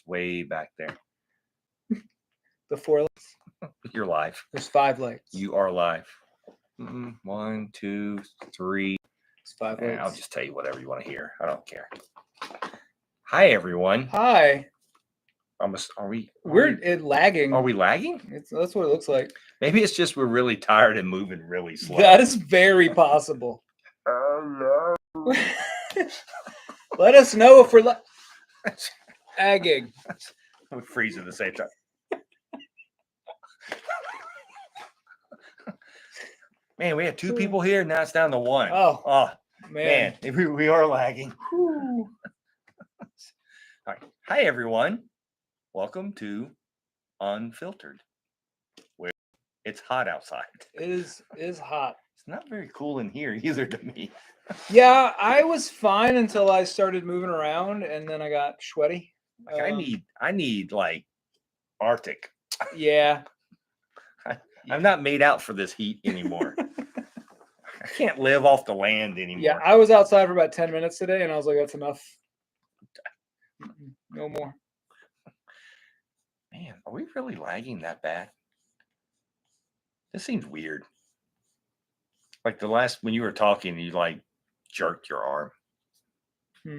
way back there. The 4 lights. You're live. There's 5 lights. You are live. 1, 2, 3. It's 5 lights. I'll just tell you whatever you want to hear. I don't care. Hi, everyone. Hi. We're lagging. Are we lagging? That's what it looks like. Maybe it's just we're really tired and moving really slow. That is very possible. Oh, no. Let us know if we're lagging. We freeze at the same time. Man, we had 2 people here. Now it's down to 1. Oh man. We are lagging. All right. Hi, everyone. Welcome to UnPHILtered, where it's hot outside. It is hot. It's not very cool in here either to me. Yeah, I was fine until I started moving around, and then I got sweaty. Like I need like Arctic. Yeah. I'm not made out for this heat anymore. I can't live off the land anymore. Yeah, I was outside for about 10 minutes today, and I was like, that's enough. No more. Man, are we really lagging that bad? This seems weird. Like when you were talking, you like jerked your arm.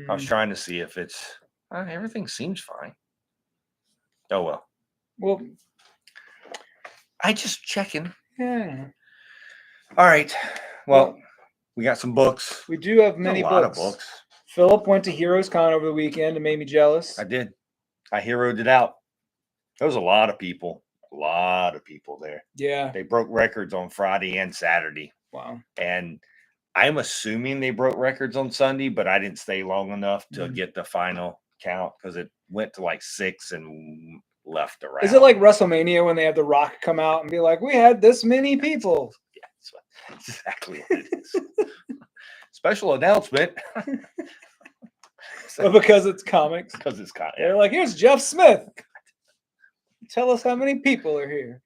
I was trying to see if it's everything seems fine. Oh well. Well, I just checking. Yeah. All right. Well, we got some books. We do have many books. A lot of books. Philip went to Heroes Con over the weekend and made me jealous. I did. I heroed it out. There was a lot of people. A lot of people there. Yeah. They broke records on Friday and Saturday. Wow. And I'm assuming they broke records on Sunday, but I didn't stay long enough to get the final count because it went to like 6 and left around. Is it like WrestleMania when they have The Rock come out and be like, we had this many people? Yeah, that's exactly what it is. Special announcement. Well, because it's comics. Because it's comics. They're like, here's Jeff Smith. Tell us how many people are here.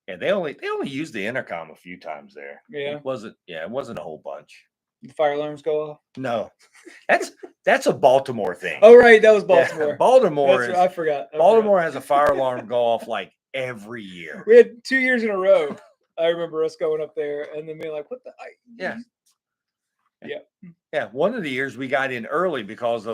Yeah, they only used the intercom a few times there. Yeah. It wasn't a whole bunch. The fire alarms go off? No. That's a Baltimore thing. Oh, right. That was Baltimore. Yeah, Baltimore I forgot. Baltimore has a fire alarm go off like every year. We had 2 years in a row. I remember us going up there and then being like, what the? Yeah. Yeah. Yeah. One of the years we got in early because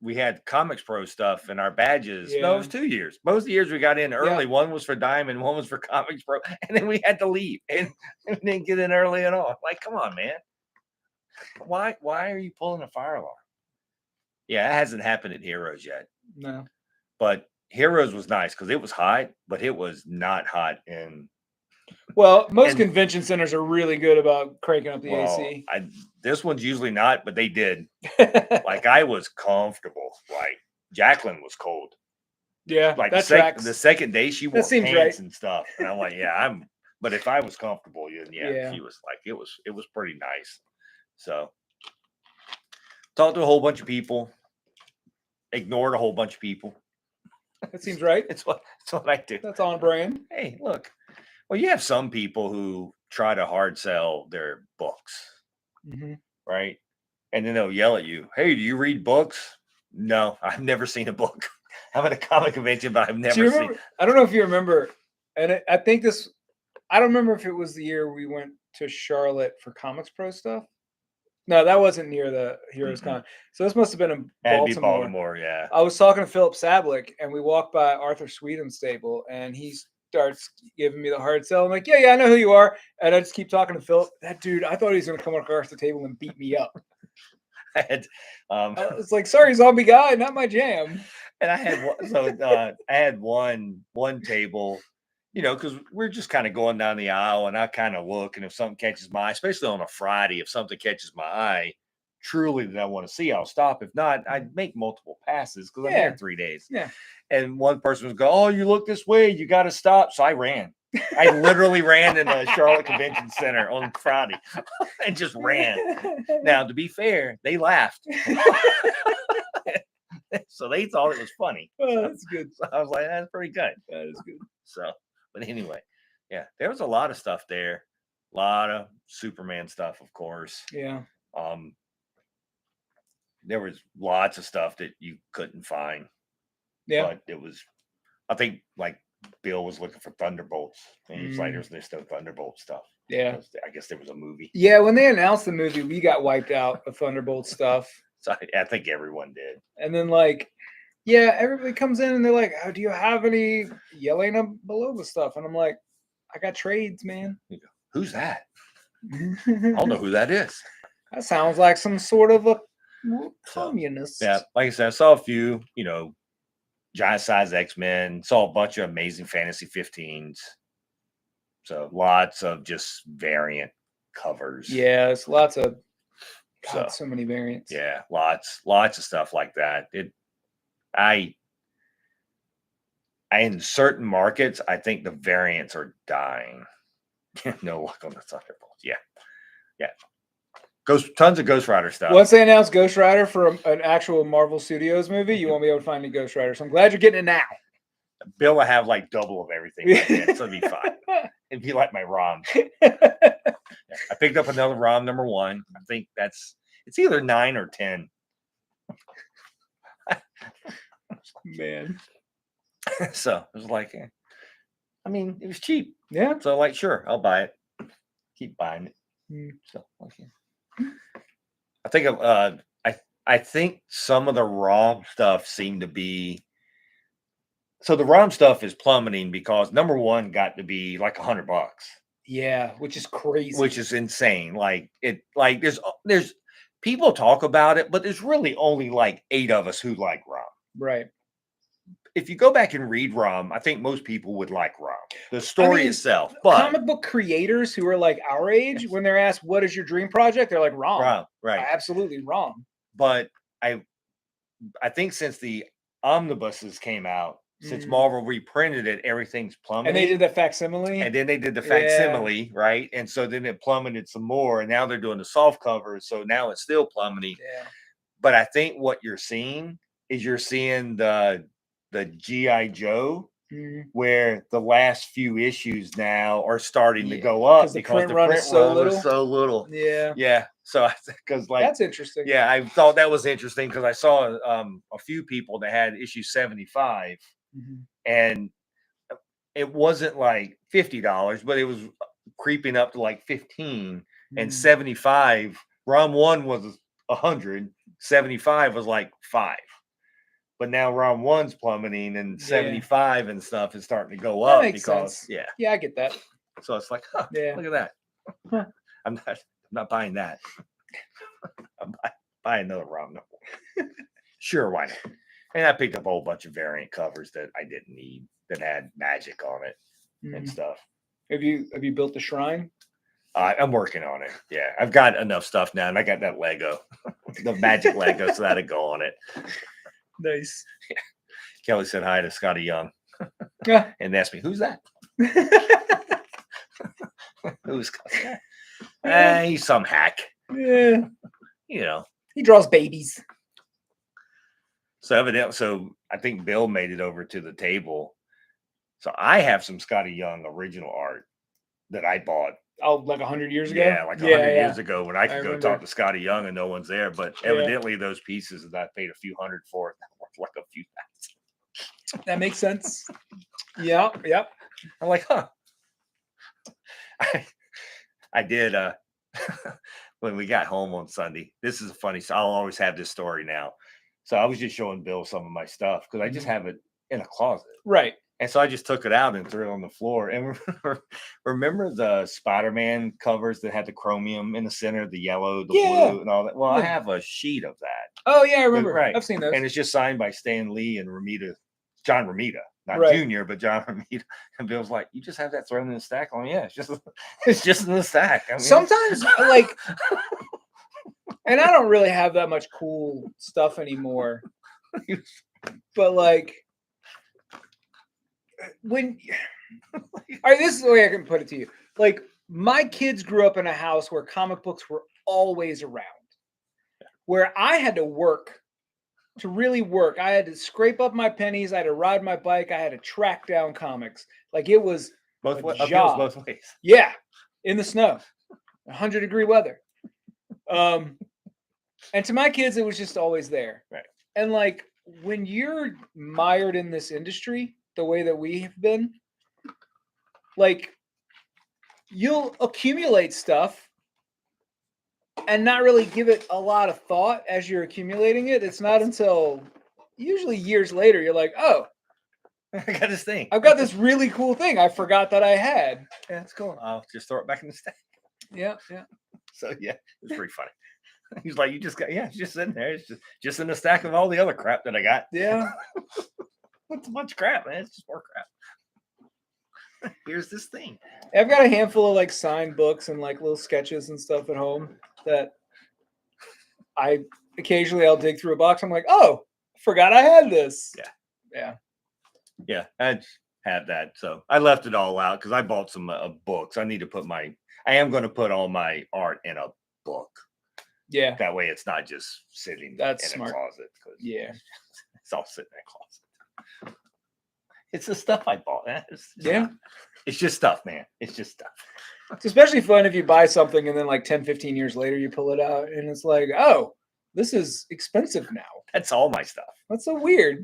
we had Comics Pro stuff and our badges. Yeah. No, it was 2 years. Both of the years we got in early. Yeah. One was for Diamond, one was for Comics Pro. And then we had to leave and didn't get in early at all. Like, come on, man. Why are you pulling a fire alarm? Yeah, it hasn't happened at Heroes yet. No. But Heroes was nice because it was hot, but it was not hot in. Well, most convention centers are really good about cranking up the AC. This one's usually not, but they did. Like I was comfortable. Like Jacqueline was cold. Yeah, like that tracks. The second day she wore pants right. and stuff, and I'm like, yeah, But if I was comfortable, she was like, it was pretty nice. So talked to a whole bunch of people. Ignored a whole bunch of people. That seems right. It's what I do. That's on brand. Hey, look. Well, you have some people who try to hard sell their books, right? And then they'll yell at you, hey, do you read books? No, I've never seen a book. I'm at a comic convention, but I've never seen. I don't know if you remember, and I think I don't remember if it was the year we went to Charlotte for Comics Pro stuff. No, that wasn't near the Heroes Con. So this must have been in Baltimore. That'd be Baltimore, yeah. I was talking to Philip Sablick, and we walked by Arthur Sweeten's table, and he starts giving me the hard sell. I'm like, yeah, I know who you are. And I just keep talking to Philip. That dude, I thought he was going to come across the table and beat me up. It's like, sorry, zombie guy, not my jam. And I had one table, because we're just kind of going down the aisle, and I kind of look, and if something catches my eye, especially on a Friday, if something catches my eye, truly that I want to see, I'll stop. If not, I'd make multiple passes because I'm here 3 days. Yeah. And one person was go, oh, you look this way, you got to stop. So I ran. I literally ran in the Charlotte Convention Center on Friday and just ran. Now, to be fair, they laughed. So they thought it was funny. Oh, that's good. So I was like, that's pretty good. That is good. So, but anyway, yeah, there was a lot of stuff there. A lot of Superman stuff, of course. Yeah. There was lots of stuff that you couldn't find. Yeah. But it was, I think, like Bill was looking for Thunderbolts, and he was like, "There's no Thunderbolt stuff." Yeah. I guess there was a movie. Yeah, when they announced the movie, we got wiped out of Thunderbolt stuff. So I think everyone did. And then, like, yeah, everybody comes in and they're like, "Oh, do you have any Yelena Belova stuff?" And I'm like, "I got trades, man." Who's that? I don't know who that is. That sounds like some sort of a communist. So, yeah, like I said, I saw a few, giant size X-Men, saw a bunch of Amazing Fantasy 15s. So lots of just variant covers. Yeah, it's lots of so many variants. Yeah, lots of stuff like that. I in certain markets, I think the variants are dying. No luck on the Thunderbolts. Yeah. Tons of Ghost Rider stuff. Once they announce Ghost Rider for an actual Marvel Studios movie, you won't be able to find any Ghost Rider. So I'm glad you're getting it now. Bill will have like double of everything right then, so it'll be fine. It'd be like my ROM. I picked up another ROM number 1. I think it's either 9 or 10. Man. So it was like, I mean, it was cheap. Yeah. So like, sure, I'll buy it. Keep buying it. So okay. I think I think some of the ROM stuff seemed to be. So the ROM stuff is plummeting because number 1 got to be like $100. Yeah, which is crazy. Which is insane. Like there's people talk about it, but there's really only like 8 of us who like ROM. Right. If you go back and read ROM, I think most people would like ROM. The story itself. But comic book creators who are like our age, when they're asked what is your dream project, they're like ROM. ROM, right. Absolutely ROM. But I think since the omnibuses came out, since Marvel reprinted it, everything's plummeted. And they did the facsimile. And then they did the facsimile, right? And so then it plummeted some more. And now they're doing the soft covers. So now it's still plummeting. Yeah. But I think what you're seeing is the G.I. Joe, where the last few issues now are starting to go up because the print run is so little. Yeah. Yeah. So because that's interesting. Yeah, I thought that was interesting because I saw a few people that had issue 75, and it wasn't like $50, but it was creeping up to like 15, and 75. ROM 1 was 100, 75 was like 5. But now ROM 1's plummeting, and 75 and stuff is starting to go up because sense. Yeah, I get that. So it's like, look at that. Huh. I'm not buying that. I'm buying another ROM number. Sure, why not? And I picked up a whole bunch of variant covers that I didn't need that had magic on it and stuff. Have you built the shrine? I'm working on it. Yeah, I've got enough stuff now, and I got that Lego, the magic Lego, so that'll go on it. Nice. Yeah. Kelly said hi to Scotty Young, and asked me, "Who's that?" Who's Scotty? He's some hack. Yeah, he draws babies. So evidently, I think Bill made it over to the table. So I have some Scotty Young original art that I bought. Oh, like 100 years ago? Yeah, like 100 years ago when I could go talk to Scotty Young and no one's there. But evidently those pieces that I paid a few $100 for worth like a few $1,000. That makes sense. Yep. I'm like, huh. I did when we got home on Sunday. This is a funny story. I'll always have this story now. So I was just showing Bill some of my stuff because I just have it in a closet. Right. And so I just took it out and threw it on the floor. And remember the Spider-Man covers that had the chromium in the center, the yellow, the blue, and all that? Well, I have a sheet of that. Oh, yeah, I remember. Right. I've seen those. And it's just signed by Stan Lee and John Romita. Not Junior, but John Romita. And Bill's like, you just have that thrown in the stack? Oh, yeah, it's just in the stack. I mean, sometimes, like, and I don't really have that much cool stuff anymore. But, like, all right, this is the way I can put it to you. Like, my kids grew up in a house where comic books were always around, where I had to work to really work. I had to scrape up my pennies. I had to ride my bike. I had to track down comics. Like, it was both ways. Yeah, in the snow, 100-degree weather. And to my kids, it was just always there. Right. And like when you're mired in this industry the way that we have been, like, you'll accumulate stuff and not really give it a lot of thought as you're accumulating it. It's not until usually years later you're like, oh, I got this thing. I've got this really cool thing I forgot that I had. Yeah, it's cool. I'll just throw it back in the stack. Yeah, yeah. So yeah, it's pretty funny. He's like, you just got, yeah, it's just sitting there. It's just in the stack of all the other crap that I got. Yeah. What's a bunch of crap, man? It's just more crap. Here's this thing. I've got a handful of like signed books and like little sketches and stuff at home that I occasionally I'll dig through a box. I'm like, oh, forgot I had this. Yeah. Yeah. Yeah, I had that. So I left it all out because I bought some books. I need to put I am going to put all my art in a book. Yeah. That way it's not just sitting That's in smart. a closet. Yeah. It's all sitting in a closet. It's the stuff I bought. Yeah. It's just stuff, man. It's just stuff. It's especially fun if you buy something and then like 10, 15 years later you pull it out and it's like, oh, this is expensive now. That's all my stuff. That's so weird.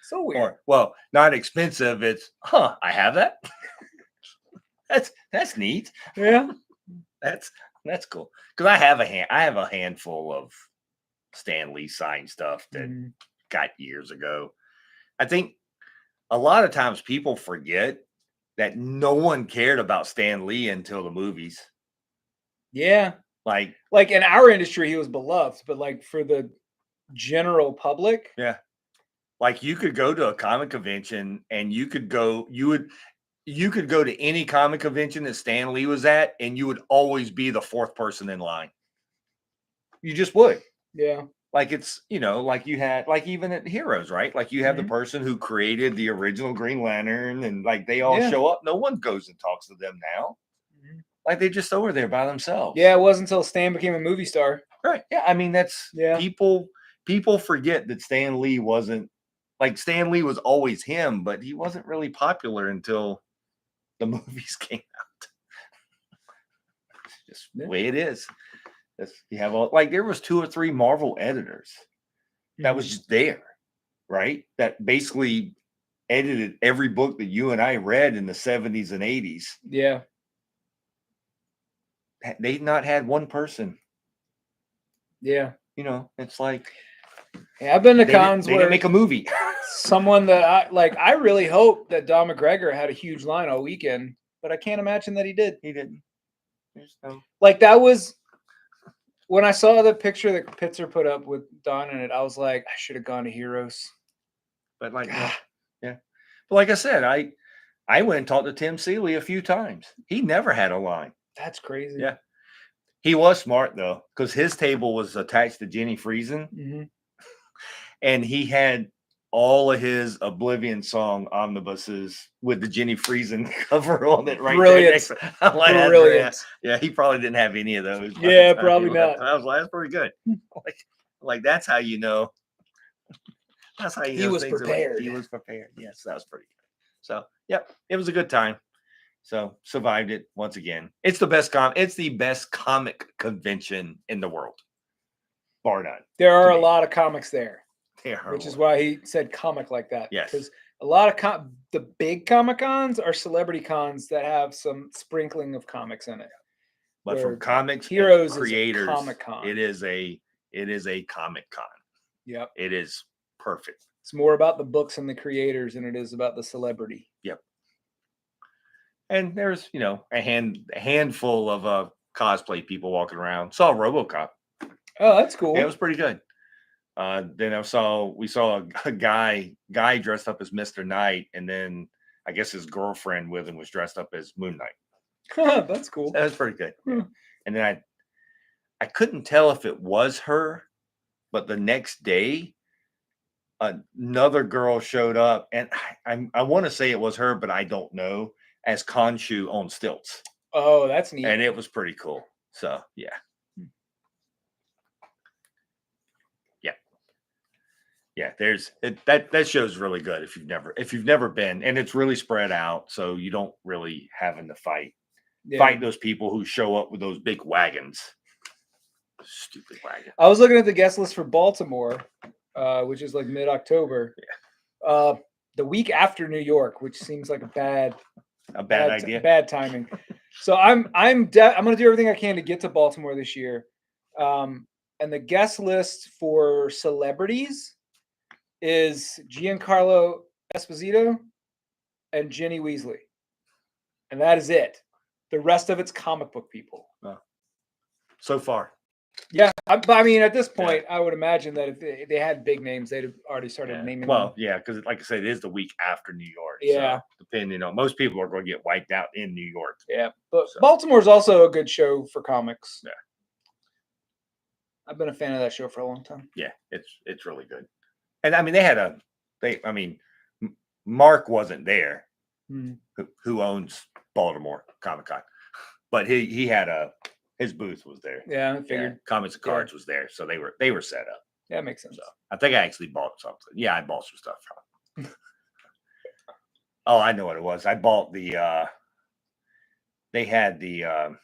So weird. Or, well, not expensive. It's, I have that. That's neat. Yeah. That's cool. Because I have a handful of Stan Lee signed stuff that got years ago. I think a lot of times people forget that no one cared about Stan Lee until the movies. Yeah. Like in our industry, he was beloved, but like for the general public. Yeah. Like you could go to a comic convention and you could go to any comic convention that Stan Lee was at, and you would always be the fourth person in line. You just would. Yeah. Like it's, like you had, like even at Heroes, right? Like you have the person who created the original Green Lantern and like they all show up. No one goes and talks to them now. Like they're just over there by themselves. Yeah, it wasn't until Stan became a movie star. Right. Yeah. I mean, people forget that Stan Lee wasn't, like Stan Lee was always him, but he wasn't really popular until the movies came out. It's just the way it is. You have there was 2 or 3 Marvel editors that was just there, right? That basically edited every book that you and I read in the 70s and 80s. Yeah. They'd not had one person. Yeah. It's like, yeah, I've been to cons they where didn't make a movie. Someone that I really hope that Don McGregor had a huge line all weekend, but I can't imagine that he did. He didn't. Like that was when I saw the picture that Pitzer put up with Don in it, I was like, I should have gone to Heroes. But yeah. But like I said, I went and talked to Tim Seeley a few times. He never had a line. That's crazy. Yeah. He was smart though, because his table was attached to Jenny Friesen. And he had all of his Oblivion song omnibuses with the Jenny Friesen cover on it. Right. Brilliant. There. Brilliant. Yeah. He probably didn't have any of those. Yeah, probably not. I was like, that's pretty good. Like that's how you know. That's how you know he was prepared. He was prepared. Yes, that was pretty good. So, yep, it was a good time. So survived it once again. It's the best comic convention in the world, bar none. There are a lot of comics there, which is why he said comic like that. Yes, because a lot of the big Comic Cons are celebrity cons that have some sprinkling of comics in it. But from comics Heroes creators, Comic-Con. it is a Comic Con. Yep, it is perfect. It's more about the books and the creators than it is about the celebrity. Yep. And there's, a handful of cosplay people walking around. Saw RoboCop. Oh, that's cool. Yeah, it was pretty good. Then we saw a guy dressed up as Mr. Knight, and then I guess his girlfriend with him was dressed up as Moon Knight. That's cool. That was pretty good. Yeah. And then I couldn't tell if it was her, but the next day, another girl showed up, and I want to say it was her, but I don't know, as Khonshu on stilts. Oh, that's neat. And it was pretty cool. So yeah. Yeah, that show's really good if you've never been, and it's really spread out, so you don't really having to fight those people who show up with those big wagons. Stupid wagon. I was looking at the guest list for Baltimore. which is like mid-October. Yeah. The week after New York, which seems like a bad idea. Bad timing. So I'm going to do everything I can to get to Baltimore this year. And the guest list for celebrities is Giancarlo Esposito and Ginny Weasley. And that is it. The rest of it's comic book people. So far. Yeah. I mean, at this point, I would imagine that if they had big names, they'd have already started naming them. Yeah, because like I said, it is the week after New York. Yeah. So depending on, most people are going to get wiped out in New York. Yeah. But Baltimore's also a good show for comics. Yeah. I've been a fan of that show for a long time. Yeah, it's really good. And I mean, Mark wasn't there, who owns Baltimore Comic-Con, but he had his booth was there. Yeah, I figured. Yeah, Comics and Cards was there, so they were set up. Yeah, makes sense. So I think I actually bought something. Yeah, I bought some stuff from him. Oh, I know what it was. I bought the they had the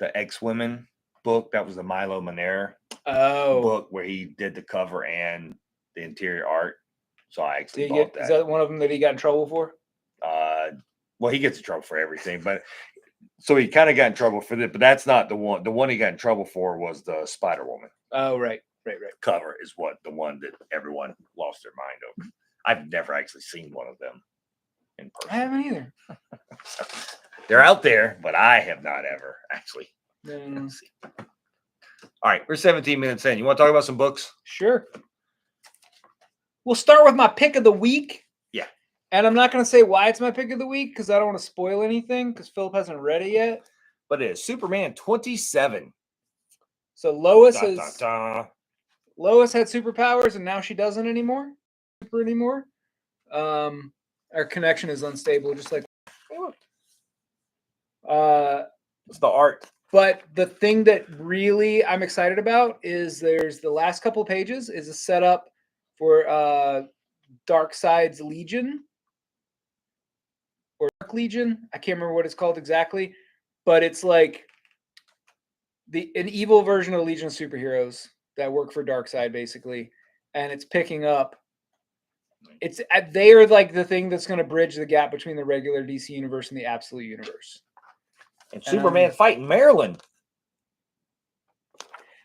X-Women book. That was the Milo Manera book where he did the cover and the interior art. So I actually bought that. Is that one of them that he got in trouble for? Well, he gets in trouble for everything, but so he kind of got in trouble for that. But that's not the one. The one he got in trouble for was the Spider-Woman. Oh, right. Cover is what the one that everyone lost their mind over. I've never actually seen one of them in person. I haven't either. They're out there, but I have not ever actually. Let's see. All right, we're 17 minutes in. You want to talk about some books? Sure. We'll start with my pick of the week. Yeah. And I'm not going to say why it's my pick of the week because I don't want to spoil anything because Philip hasn't read it yet. But it is Superman 27. So Lois Lois had superpowers and now she doesn't anymore. Our connection is unstable, just like it's the art. But the thing that really I'm excited about is there's the last couple of pages is a setup for Darkseid's Legion or Dark Legion. I can't remember what it's called exactly, but it's like an evil version of Legion of Superheroes that work for Darkseid, basically, and it's picking up. They are like the thing that's going to bridge the gap between the regular DC universe and the Absolute universe. And Superman fighting Marilyn.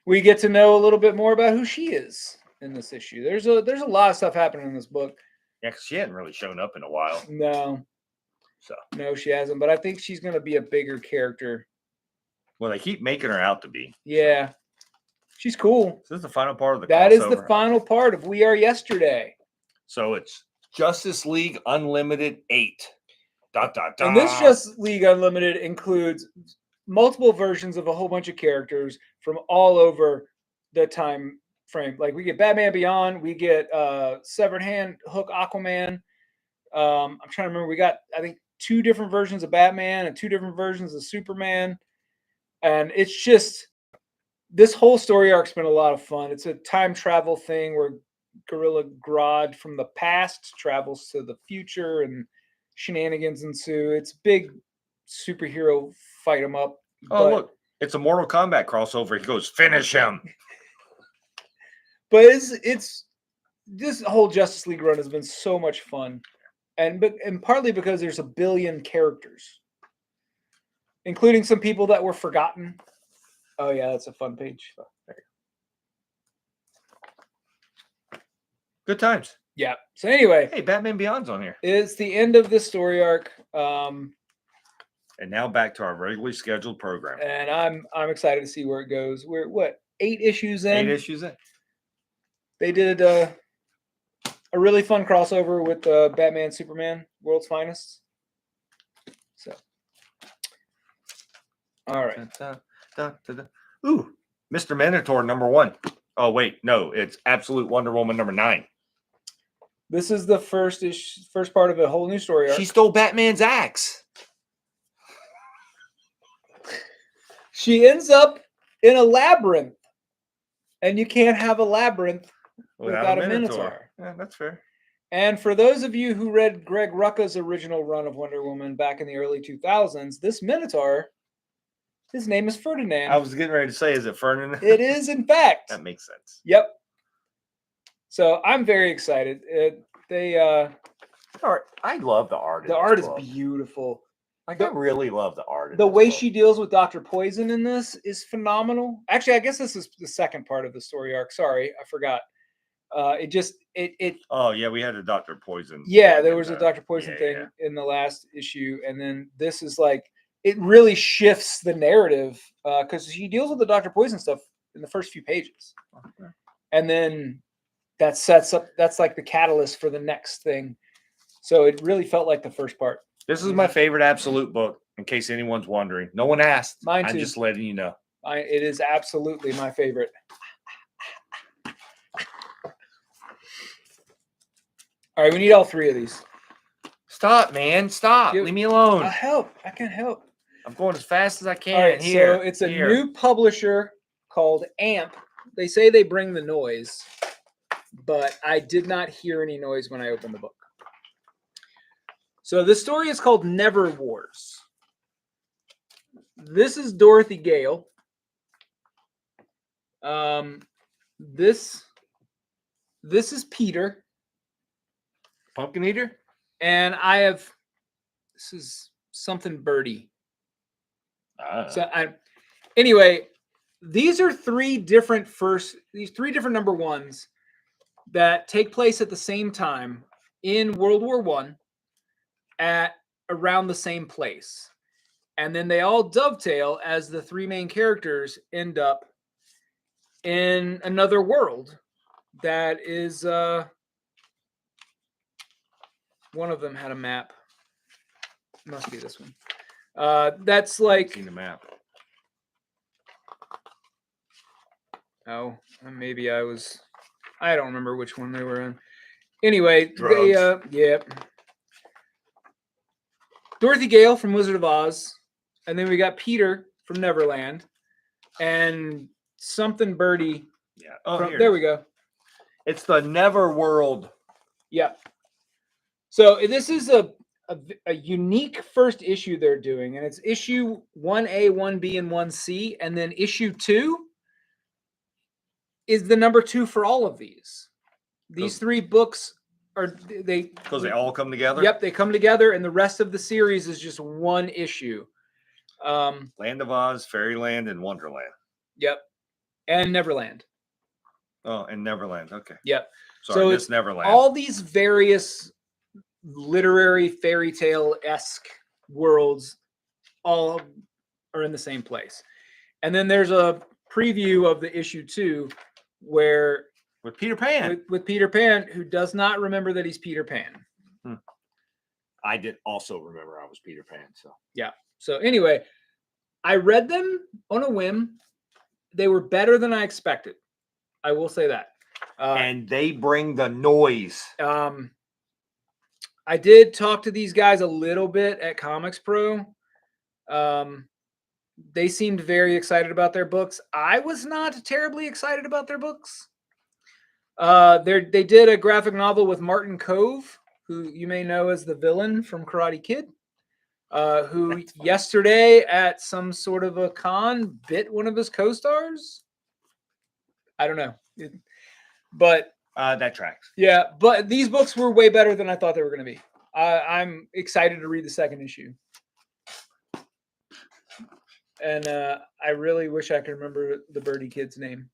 We get to know a little bit more about who she is in this issue. There's a lot of stuff happening in this book. Yeah, because she hadn't really shown up in a while. No, she hasn't. But I think she's going to be a bigger character. Well, they keep making her out to be. Yeah. She's cool. This is the final part of the That crossover. Is the final part of We Are Yesterday. So it's Justice League Unlimited 8. And this Justice League Unlimited includes multiple versions of a whole bunch of characters from all over the time frame. Like we get Batman Beyond, we get Severed Hand, Hook, Aquaman. I'm trying to remember. We got, I think, 2 different versions of Batman and 2 different versions of Superman. And it's just, this whole story arc's been a lot of fun. It's a time travel thing where Gorilla Grodd from the past travels to the future and shenanigans ensue. It's big superhero fight 'em up. Oh, look, it's a Mortal Kombat crossover. He goes, finish him. But it's this whole Justice League run has been so much fun, and partly because there's a billion characters, including some people that were forgotten. Oh yeah, that's a fun page. There you go. Good times. Yeah. So anyway, hey, Batman Beyond's on here. It's the end of this story arc. And now back to our regularly scheduled program. And I'm excited to see where it goes. We're 8 issues in? 8 issues in. They did a really fun crossover with Batman Superman, World's Finest. So, all right. Ooh, Mr. Minotaur #1. Oh wait, no, it's Absolute Wonder Woman #9. This is the first part of a whole new story arc. She stole Batman's axe. She ends up in a labyrinth, and you can't have a labyrinth without a Minotaur. Yeah, that's fair. And for those of you who read Greg Rucka's original run of Wonder Woman back in the early 2000s, this Minotaur, his name is Ferdinand. I was getting ready to say, is it Ferdinand? It is, in fact. That makes sense. Yep. So I'm very excited. I love the art. The art is beautiful. Like, I really love the art. The way she deals with Dr. Poison in this is phenomenal. Actually, I guess this is the second part of the story arc. Sorry, I forgot. It. Oh yeah, we had a Dr. Poison. Yeah, there was a Dr. Poison thing in the last issue, and then this is like it really shifts the narrative because she deals with the Dr. Poison stuff in the first few pages, and then that sets up. That's like the catalyst for the next thing. So it really felt like the first part. This is my favorite Absolute book, in case anyone's wondering. No one asked. Mine too. I'm just letting you know. It is absolutely my favorite. All right, we need all three of these. Stop, man. Stop. Leave me alone. I'll help. I can help. I'm going as fast as I can. All right, so it's a new publisher called AMP. They say they bring the noise, but I did not hear any noise when I opened the book. So this story is called Never Wars. This is Dorothy Gale. This is Peter. Pumpkin Eater? And this is something birdie. Anyway, these are three different number ones that take place at the same time in World War I at around the same place. And then they all dovetail as the three main characters end up in another world that is one of them had a map. Must be this one. That's like seen the map. Oh, maybe I don't remember which one they were in. Anyway, Dorothy Gale from Wizard of Oz, and then we got Peter from Neverland, and something birdie. Yeah. Oh, there we go. It's the Never World. Yeah. So this is a unique first issue they're doing, and it's issue 1A, 1B, and 1C, and then issue 2 is the number 2 for all of these. These three books because they all come together. Yep, they come together, and the rest of the series is just one issue. Land of Oz, Fairyland, and Wonderland. Yep, and Neverland. Oh, and Neverland. Okay. Yep. Sorry, it's Neverland. All these various literary fairy tale-esque worlds all are in the same place. And then there's a preview of the issue 2 where with Peter Pan. With Peter Pan, who does not remember that he's Peter Pan. I did also remember I was Peter Pan. So yeah. So anyway, I read them on a whim. They were better than I expected. I will say that. And they bring the noise. I did talk to these guys a little bit at Comics Pro. They seemed very excited about their books. I was not terribly excited about their books. They did a graphic novel with Martin Cove, who you may know as the villain from Karate Kid, who yesterday at some sort of a con bit one of his co-stars. I don't know, but that tracks. Yeah, but these books were way better than I thought they were going to be. I'm excited to read the second issue. And I really wish I could remember the birdie kid's name.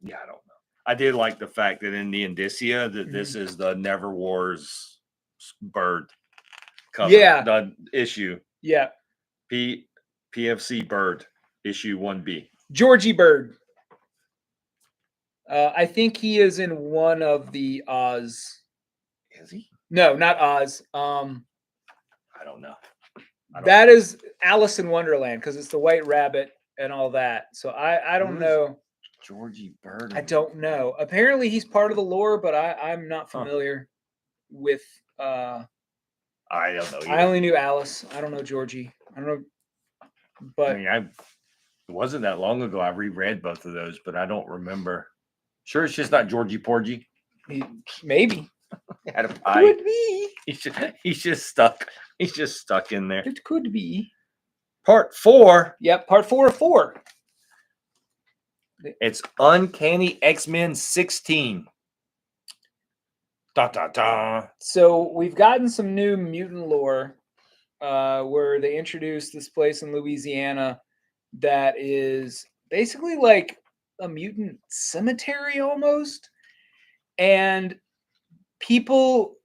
Yeah, I don't know. I did like the fact that in the indicia that this is the Never Wars bird cover. Yeah. The issue. Yeah. PFC bird, issue 1B. Georgie Bird. I think he is in one of the Oz. Is he? No, not Oz. I don't know. That is Alice in Wonderland because it's the White Rabbit and all that. So I don't know. Georgie Bird. I don't know. Apparently he's part of the lore, but I'm not familiar with. I don't know. I only knew Alice. I don't know Georgie. I don't know. But it wasn't that long ago. I reread both of those, but I don't remember. Sure, it's just not Georgie Porgy. Maybe. Had a pie. Could be. He's just stuck. He's just stuck in there. It could be. Part 4. Yep, part 4 of 4. It's Uncanny X-Men 16. Da da da. So we've gotten some new mutant lore where they introduced this place in Louisiana that is basically like a mutant cemetery almost. And people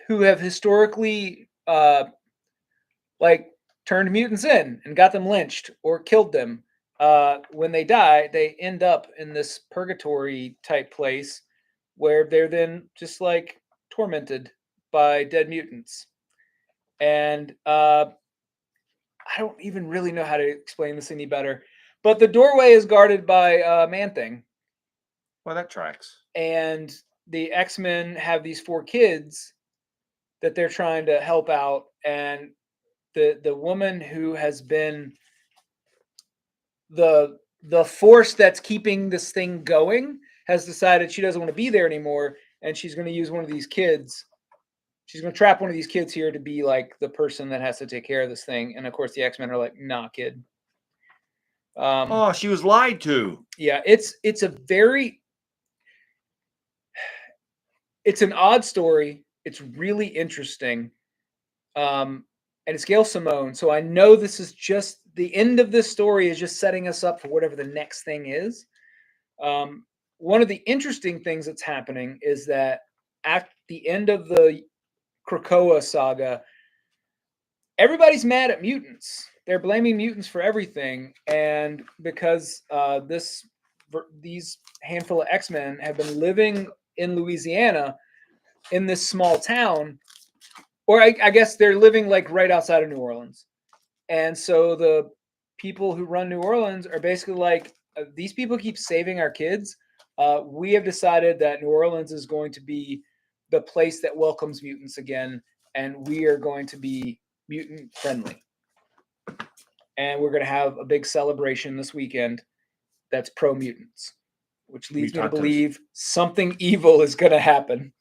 who have historically like turned mutants in and got them lynched or killed them, when they die, they end up in this purgatory type place where they're then just like tormented by dead mutants. And I don't even really know how to explain this any better. But the doorway is guarded by Man-Thing. Well, that tracks. And the X-Men have these 4 kids that they're trying to help out. And the woman who has been the force that's keeping this thing going has decided she doesn't want to be there anymore. And she's going to use one of these kids. She's going to trap one of these kids here to be like the person that has to take care of this thing. And of course, the X-Men are like, nah, kid. Oh, she was lied to. Yeah, it's an odd story. It's really interesting. And it's Gail Simone. So I know this is just the end of this story is just setting us up for whatever the next thing is. One of the interesting things that's happening is that at the end of the Krakoa saga, everybody's mad at mutants. They're blaming mutants for everything, and because these handful of X-Men have been living in Louisiana in this small town, or I guess they're living like right outside of New Orleans, and so the people who run New Orleans are basically like, these people keep saving our kids. We have decided that New Orleans is going to be the place that welcomes mutants again, and we are going to be mutant friendly. And we're going to have a big celebration this weekend that's pro mutants, which leads me to believe something evil is going to happen.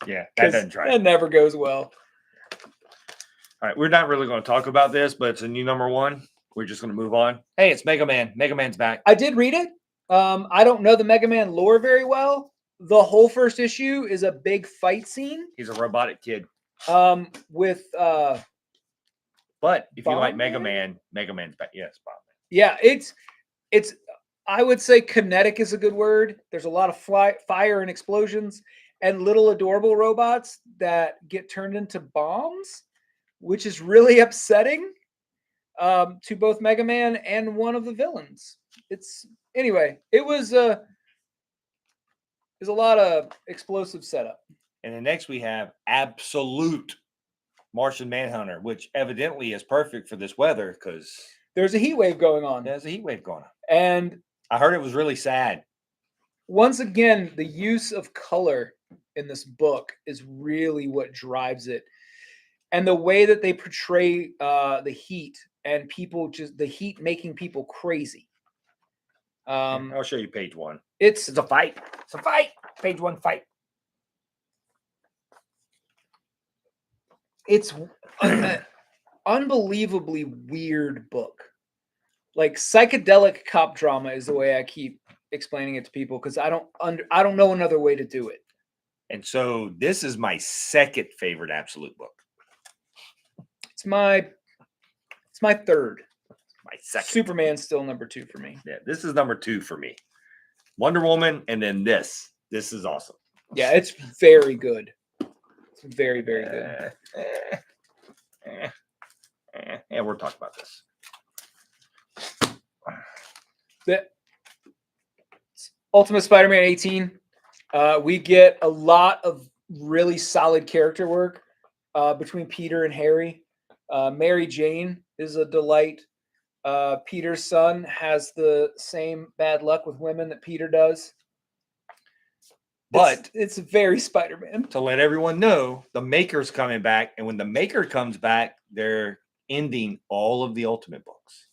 Yeah, that doesn't try. That never goes well. All right, we're not really going to talk about this, but it's a new number 1. We're just going to move on. Hey, it's Mega Man. Mega Man's back. I did read it. I don't know the Mega Man lore very well. The whole first issue is a big fight scene. He's a robotic kid. With but if you like Mega Man, Mega Man's back. Yes, Bob. Yeah, it's I would say kinetic is a good word. There's a lot of fire and explosions and little adorable robots that get turned into bombs, which is really upsetting to both Mega Man and one of the villains. Anyway, it was there's a lot of explosive setup. And then next we have Absolute Martian Manhunter, which evidently is perfect for this weather because there's a heat wave going on. There's a heat wave going on. And I heard it was really sad. Once again, the use of color in this book is really what drives it. And the way that they portray the heat and people, just the heat making people crazy. I'll show you page 1. It's a fight. It's a fight. Page 1 fight. It's an unbelievably weird book. Like psychedelic cop drama is the way I keep explaining it to people because I don't know another way to do it. And so this is my second favorite Absolute book. It's my third. My second. Superman's still number 2 for me. Yeah, this is number 2 for me. Wonder Woman, and then this. This is awesome. Yeah, it's very good. It's very, very good. Yeah, we'll talk about this. The Ultimate Spider-Man 18. We get a lot of really solid character work between Peter and Harry. Mary Jane is a delight. Peter's son has the same bad luck with women that Peter does. But it's very Spider-Man. To let everyone know, the Maker's coming back. And when the Maker comes back, they're ending all of the Ultimate books.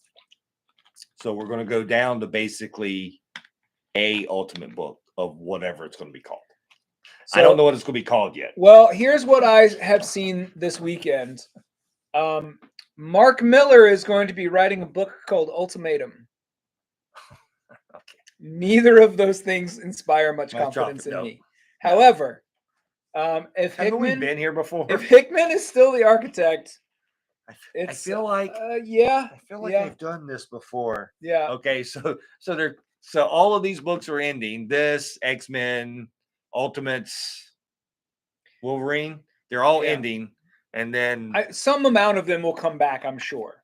So we're going to go down to basically a Ultimate book of whatever it's going to be called. So, I don't know what it's going to be called yet. Well, here's what I have seen this weekend. Mark Miller is going to be writing a book called Ultimatum. Okay. Neither of those things inspire much confidence in me. However, If Haven't we Hickman, been here before? if Hickman is still the architect, I feel like yeah, I feel like yeah. I've done this before. Yeah. Okay, so all of these books are ending. This, X-Men, Ultimates, Wolverine, they're all Yeah. ending, and then Some amount of them will come back, I'm sure.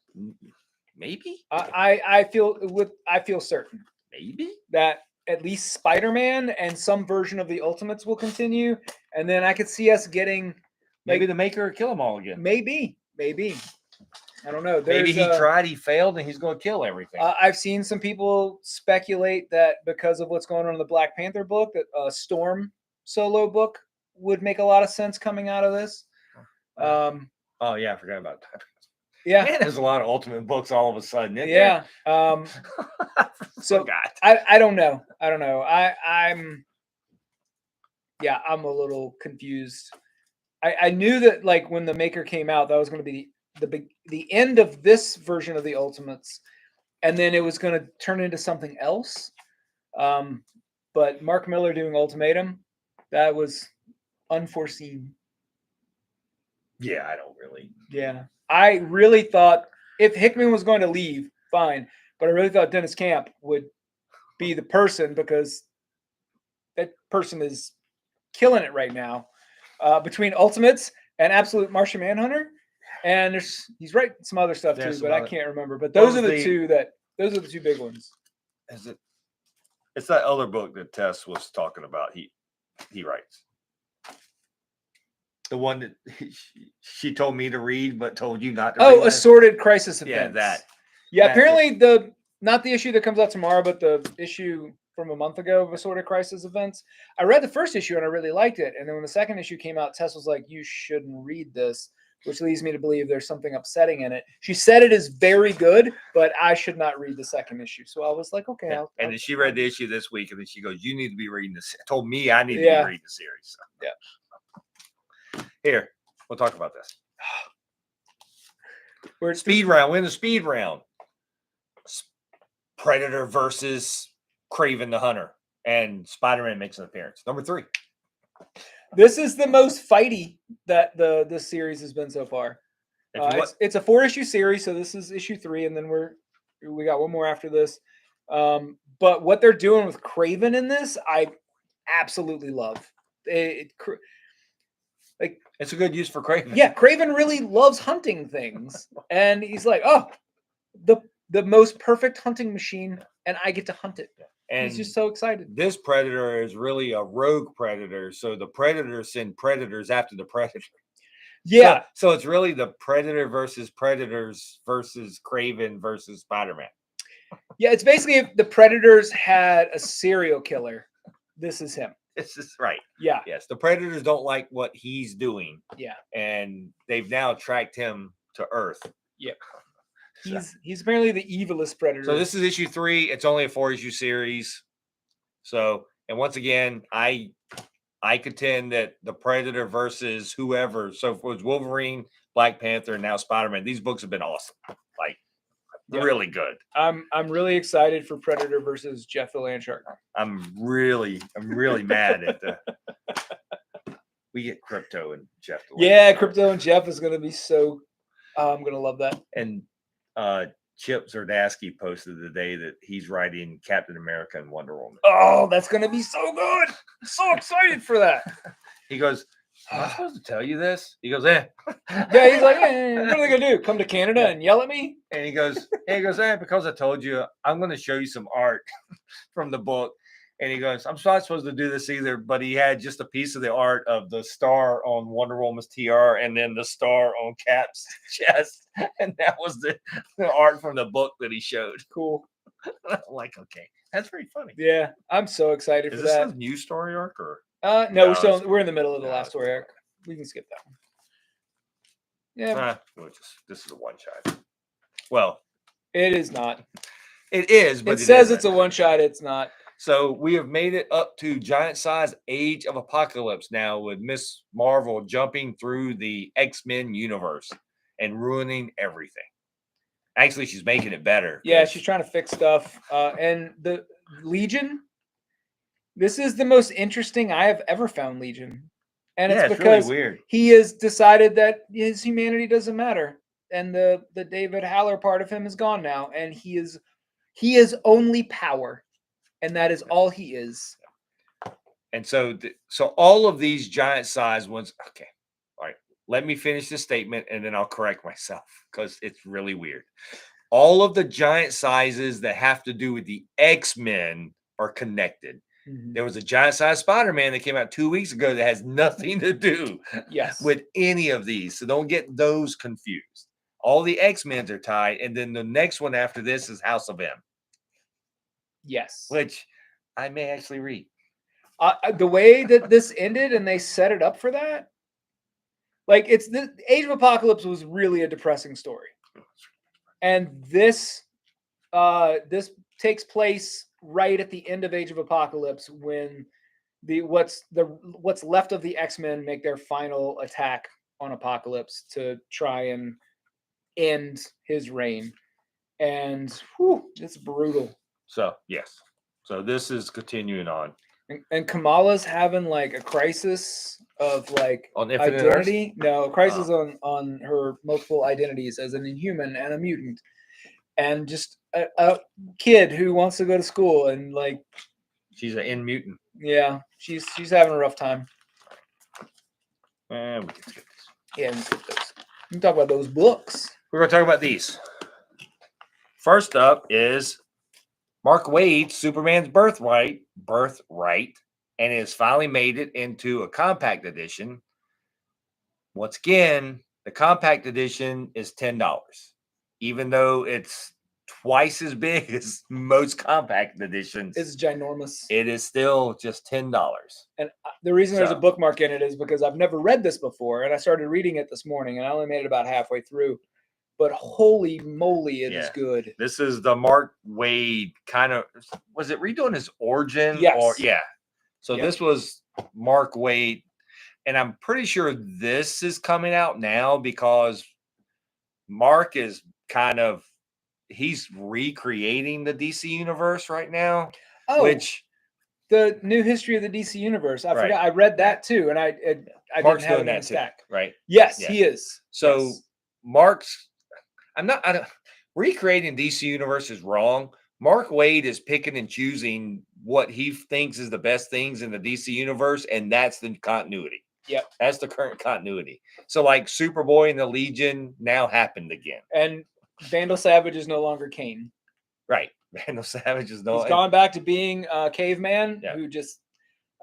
maybe I feel certain maybe that at least Spider-Man and some version of the Ultimates will continue, and then I could see us getting maybe the Maker will kill them all again. maybe. I don't know. Maybe he tried, he failed, and he's going to kill everything. I've seen some people speculate that because of what's going on in the Black Panther book, that a Storm solo book would make a lot of sense coming out of this. Oh yeah, I forgot about that. Yeah, man, there's a lot of Ultimate books all of a sudden. Yeah. So I don't know. I'm a little confused. I knew that like when the Maker came out, that was going to be the end of this version of the Ultimates, and then it was going to turn into something else. But Mark Miller doing Ultimatum, that was unforeseen. Yeah, I don't really. Yeah, I really thought if Hickman was going to leave, fine, but I really thought Dennis Camp would be the person because that person is killing it right now. Between Ultimates and Absolute Martian Manhunter, and he's writing some other stuff too, but I can't remember. But those are the two big ones. Is it? It's that other book that Tess was talking about. He writes the one that she told me to read, but told you not to. Oh, Assorted Crisis Events. Yeah, that. Yeah, apparently not the issue that comes out tomorrow, but the issue from a month ago of Assorted Crisis Events. I read the first issue and I really liked it, and then when the second issue came out, Tess was like, "You shouldn't read this," which leads me to believe there's something upsetting in it. She said it is very good, but I should not read the second issue. So I was like, okay. Yeah. And then she read the issue this week, and then she goes, "You need to be reading this." Told me I need to be reading the series. So. Yeah. Here, we'll talk about this. We're speed round. We're in the speed round. Predator versus Kraven the Hunter, and Spider-Man makes an appearance. Number 3. This is the most fighty that this series has been so far. It's a 4-issue series, so this is issue 3, and then we got one more after this. But what they're doing with Kraven in this, I absolutely love. It's a good use for Kraven. Yeah, Kraven really loves hunting things, and he's like, "Oh, the most perfect hunting machine, and I get to hunt it." And he's just so excited. This predator is really a rogue predator, so the predators send predators after the predator. Yeah. So it's really the predator versus predators versus Kraven versus Spider-Man. Yeah, it's basically if the predators had a serial killer, this is him. This is right. Yeah. Yes. The predators don't like what he's doing. Yeah. And they've now tracked him to Earth. Yep. He's apparently the evilest predator. So this is issue 3. It's only a 4-issue series. So, and once again, I contend that the Predator versus whoever. So it was Wolverine, Black Panther, and now Spider-Man. These books have been awesome. Like really good. I'm really excited for Predator versus Jeff the Landshark. I'm really mad at we get Crypto and Jeff. Yeah, Crypto and Jeff is gonna be so. I'm gonna love that. And Chip Zdarsky posted the day that he's writing Captain America and Wonder Woman. Oh, that's gonna be so good! I'm so excited for that. He goes, "Am I supposed to tell you this?" He goes, "Eh." Yeah, he's like, "What are they gonna do? Come to Canada and yell at me?" And he goes, "Eh, because I told you, I'm going to show you some art from the book." And he goes, "I'm not supposed to do this either," but he had just a piece of the art of the star on Wonder Woman's TR and then the star on Cap's chest. And that was the art from the book that he showed. Cool. I'm like, okay, that's pretty funny. Yeah, I'm so excited for that. Is this a new story arc or? No, we're in the middle of the last story arc. We can skip that one. Yeah. This is a one-shot. Well, it is not. It is, but it says it's a one-shot. It's not. So we have made it up to giant size Age of Apocalypse now, with Miss Marvel jumping through the X-Men universe and ruining everything. Actually, she's making it better. Yeah, she's trying to fix stuff. And the Legion, this is the most interesting I have ever found Legion. And Yeah, it's it's really because weird. he has decided that his humanity doesn't matter, and the David Haller part of him is gone now, and he is only power, and that is all he is. And so, so all of these giant size ones. Okay, all right. Let me finish this statement, and then I'll correct myself because it's really weird. All of the giant sizes that have to do with the X-Men are connected. There was a giant size Spider-Man that came out 2 weeks ago that has nothing to do with any of these. So don't get those confused. All the X-Men's are tied. And then the next one after this is House of M. Yes. Which I may actually read. The way that this ended and they set it up for that, like it's the Age of Apocalypse was really a depressing story. And this takes place right at the end of Age of Apocalypse when what's left of the X-Men make their final attack on Apocalypse to try and end his reign. And it's brutal. So yes. So this is continuing on. And Kamala's having like a crisis of like on identity. No, a crisis on her multiple identities as an Inhuman and a mutant. And just a kid who wants to go to school and like she's an mutant. Yeah, she's having a rough time. We can skip this. Yeah, we can skip this. We can talk about those books. We're going to talk about these. First up is Mark Waid's Superman's Birthright, and it has finally made it into a compact edition. Once again, the compact edition is $10, even though it's twice as big as most compact editions. It's ginormous. It is still just $10. And the reason there's a bookmark in it is because I've never read this before, and I started reading it this morning, and I only made it about halfway through. But holy moly, it is good. This is the Mark Waid kind of, was it redoing his origin? Yes. So this was Mark Waid, and I'm pretty sure this is coming out now because Mark is he's recreating the DC universe right now. Oh, which the new history of the DC universe. I forgot. I read that too, and I Mark's didn't have doing it in that the stack. Too, right? Yes, he is. So Mark's. I don't recreating DC universe is wrong. Mark Waid is picking and choosing what he thinks is the best things in the DC universe, and that's the continuity. Yep. That's the current continuity. So like Superboy and the Legion now happened again. And Vandal Savage is no longer Kane. Right. Vandal Savage is He's gone back to being a caveman who just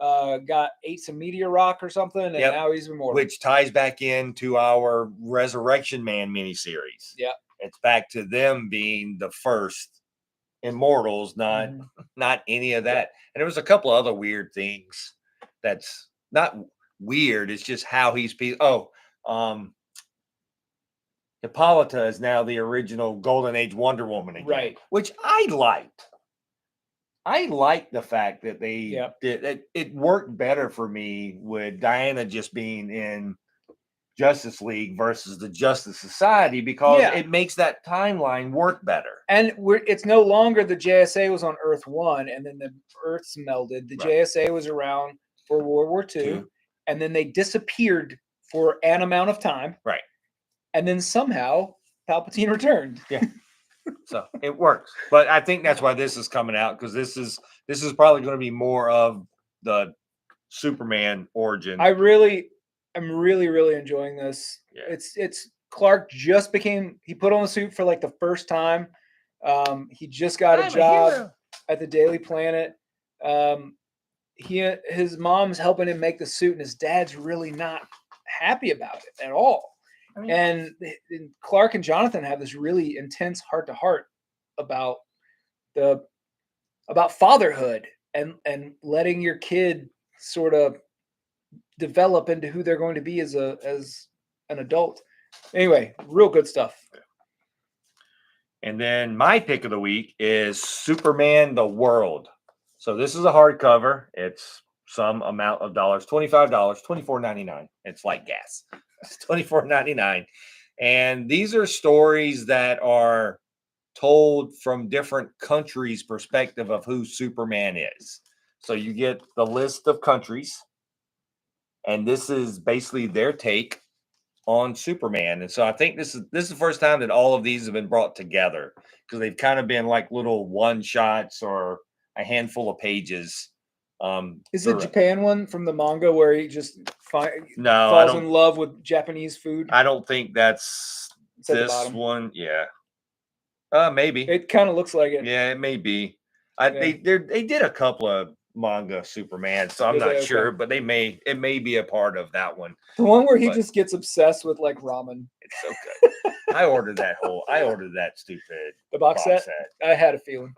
ate some meteor rock or something, and now he's immortal. Which ties back into our Resurrection Man miniseries. Yeah. It's back to them being the first immortals, not any of that. Yeah. And there was a couple other weird things that's not weird. It's just how he's Hippolyta is now the original Golden Age Wonder Woman again. Right. Which I liked. I like the fact that they did it worked better for me with Diana just being in Justice League versus the Justice Society because it makes that timeline work better. And it's no longer the JSA was on Earth 1 and then the Earths melded. The JSA was around for World War II and then they disappeared for an amount of time. Right. And then somehow Palpatine returned. Yeah. So it works. But I think that's why this is coming out because this is probably going to be more of the Superman origin. I'm really enjoying this. Yeah. It's Clark just he put on the suit for like the first time. He just got a job at the Daily Planet. His mom's helping him make the suit, and his dad's really not happy about it at all. I mean, and Clark and Jonathan have this really intense heart-to-heart about fatherhood and letting your kid sort of develop into who they're going to be as an adult. Anyway, real good stuff. And then my pick of the week is Superman the World. So this is a hardcover. It's some amount of dollars, $25, $24.99. It's like gas. It's $24.99. And these are stories that are told from different countries' perspective of who Superman is. So you get the list of countries. and this is basically their take on Superman. And so I think this is the first time that all of these have been brought together, because they've kind of been like little one shots or a handful of pages. Is the Japan one from the manga where he just no, falls in love with Japanese food? I don't think that's It's at the this bottom. one. Yeah. Maybe. It kind of looks like it. Yeah, it may be. Yeah. They did a couple of manga Superman, so I'm Did not they? sure, Okay. but it may be a part of that one. The one where he But just gets obsessed with like ramen. it's so good. I ordered that stupid The box set. I had a feeling.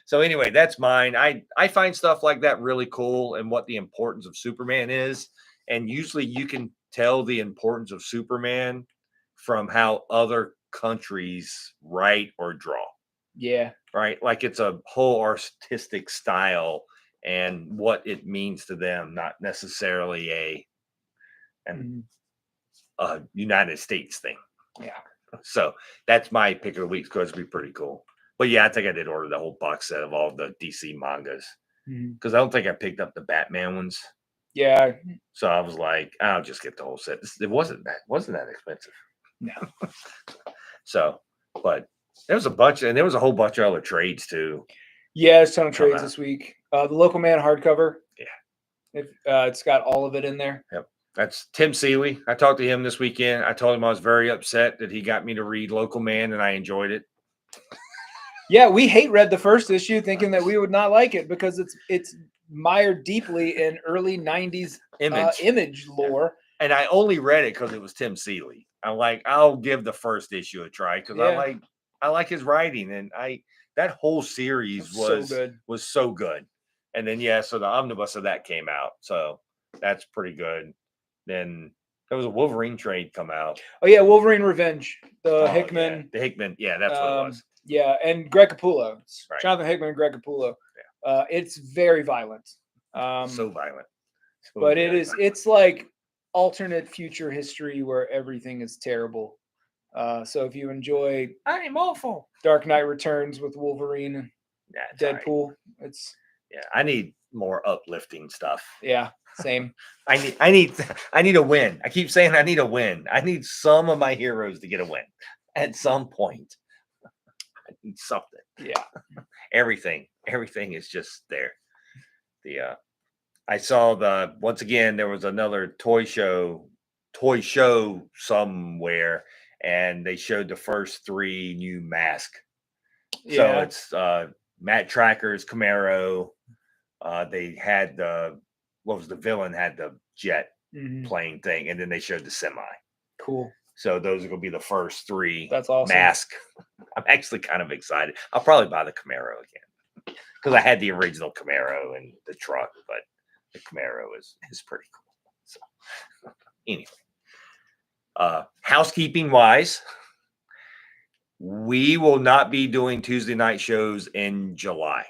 So anyway, that's mine. I find stuff like that really cool, and what the importance of Superman is. And usually you can tell the importance of Superman from how other countries write or draw. Yeah. Right? Like it's a whole artistic style and what it means to them, not necessarily a United States thing. Yeah. So that's my pick of the week, because it'd be pretty cool. But yeah, I think I did order the whole box set of all the DC mangas, because I don't think I picked up the Batman ones. Yeah. So I was like, I'll just get the whole set. It wasn't that expensive. No. So, but there was a whole bunch of other trades too. Yeah, there's a ton of trades this week. The Local Man hardcover. Yeah. It's got all of it in there. Yep. That's Tim Seeley. I talked to him this weekend. I told him I was very upset that he got me to read Local Man, and I enjoyed it. Yeah, we read the first issue thinking that we would not like it, because it's mired deeply in early 90s image lore. And I only read it because it was Tim Seeley. I'm like, I'll give the first issue a try, because I like his writing, and that whole series was so good. And then so the omnibus of that came out, so that's pretty good. Then there was a Wolverine trade come out. Oh yeah, Wolverine Revenge. Hickman. Yeah. The Hickman. Yeah, that's what it was. Yeah, and Greg Capullo. Right. Jonathan Hickman and Greg Capullo. Yeah. It's very violent. So violent. But it's like alternate future history where everything is terrible. So if you enjoy I'm awful Dark Knight Returns with Wolverine and Deadpool, it's I need more uplifting stuff. Yeah, same. I need a win. I keep saying I need a win. I need some of my heroes to get a win at some point. I need something. Yeah. Everything is just there. I saw once again there was another toy show somewhere, and they showed the first 3 new masks. So it's Matt Tracker's Camaro. They had the villain had the jet plane thing, and then they showed the semi. Cool. So those are going to be the first 3 That's awesome. masks. I'm actually kind of excited. I'll probably buy the Camaro again, because I had the original Camaro and the truck, but the Camaro is pretty cool. So anyway, housekeeping wise, we will not be doing Tuesday night shows in July.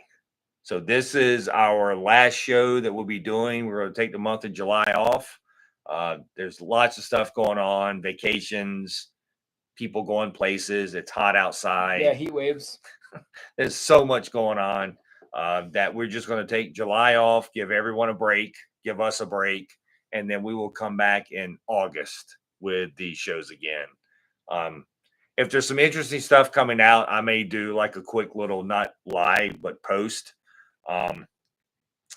So this is our last show that we'll be doing. We're going to take the month of July off. There's lots of stuff going on, vacations, people going places. It's hot outside. Yeah, heat waves. There's so much going on that we're just going to take July off, give everyone a break, give us a break, and then we will come back in August with these shows again. If there's some interesting stuff coming out, I may do like a quick little, not live, but post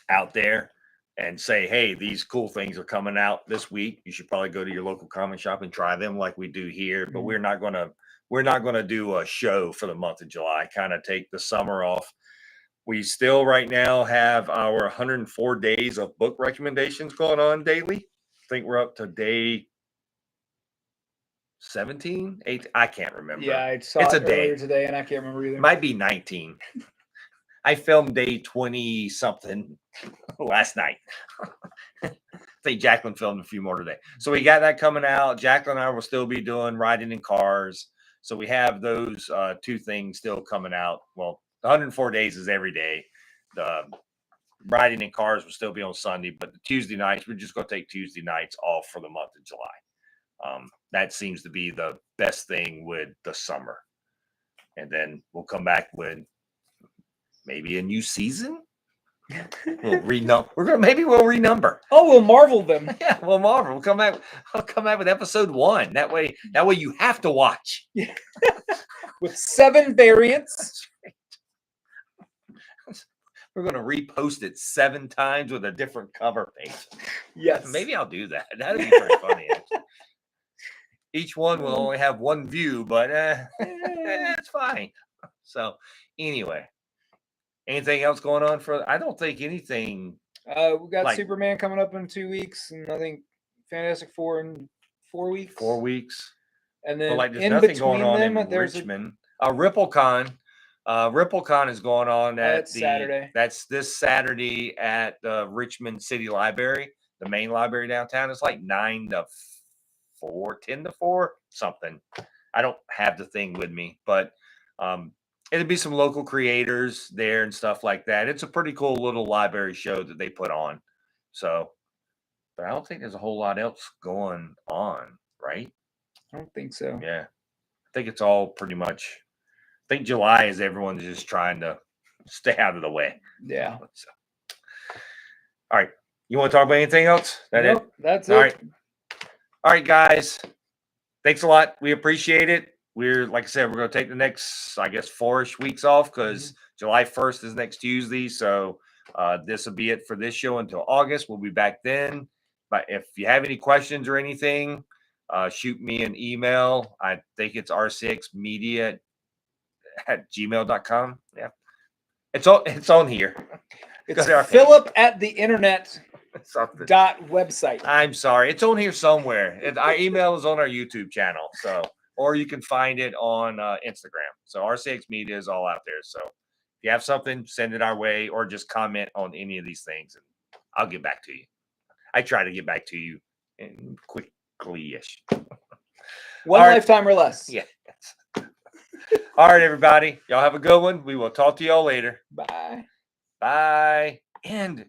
out there and say, hey, these cool things are coming out this week. You should probably go to your local comic shop and try them like we do here. But we're not gonna do a show for the month of July. Kind of take the summer off. We still right now have our 104 days of book recommendations going on daily. I think we're up to day 17, 8. I can't remember. Yeah, I saw it earlier today, and I can't remember either. Might be 19. I filmed day 20 something last night. I think Jacqueline filmed a few more today. So we got that coming out. Jacqueline and I will still be doing riding in cars. So we have those 2 things still coming out. Well, the 104 days is every day. The riding in cars will still be on Sunday, but the Tuesday nights, we're just going to take Tuesday nights off for the month of July. That seems to be the best thing with the summer. And then we'll come back with maybe a new season. We'll renumber. Maybe we'll renumber. Oh, we'll marvel them. Yeah, we'll marvel. We'll come back. I'll come back with episode 1. That way you have to watch. With 7 variants. We're going to repost it 7 times with a different cover page. Yes. Maybe I'll do that. That'd be pretty funny. Actually. Each one will only have 1 view, but it's fine. So anyway, anything else going on I don't think anything. We got Superman coming up in 2 weeks, and I think Fantastic Four in 4 weeks. 4 weeks. And then there's in nothing between going on them, in there's Richmond. RippleCon. RippleCon is going on that's Saturday. That's this Saturday at the Richmond City Library, the main library downtown. It's like 9 to 4, 10 to 4, something. I don't have the thing with me, but it'll be some local creators there and stuff like that. It's a pretty cool little library show that they put on. So, but I don't think there's a whole lot else going on, right? I don't think so. Yeah. I think it's all pretty much. I think July is everyone's just trying to stay out of the way. Yeah. So, all right. You want to talk about anything else? Nope, that's it. All right. All right, guys. Thanks a lot. We appreciate it. We're, like I said, we're going to take the next, I guess, 4-ish weeks off because July 1st is next Tuesday. So this will be it for this show until August. We'll be back then. But if you have any questions or anything, shoot me an email. I think it's RCX Media at gmail.com. Yeah. It's on here. It's Philip at the internet. Something. .website. I'm sorry. It's on here somewhere. Our email is on our YouTube channel. So, or you can find it on Instagram. So RCX Media is all out there. So if you have something, send it our way or just comment on any of these things and I'll get back to you. I try to get back to you quickly-ish. One lifetime or less. Yeah. All right, everybody. Y'all have a good one. We will talk to y'all later. Bye. Bye. End.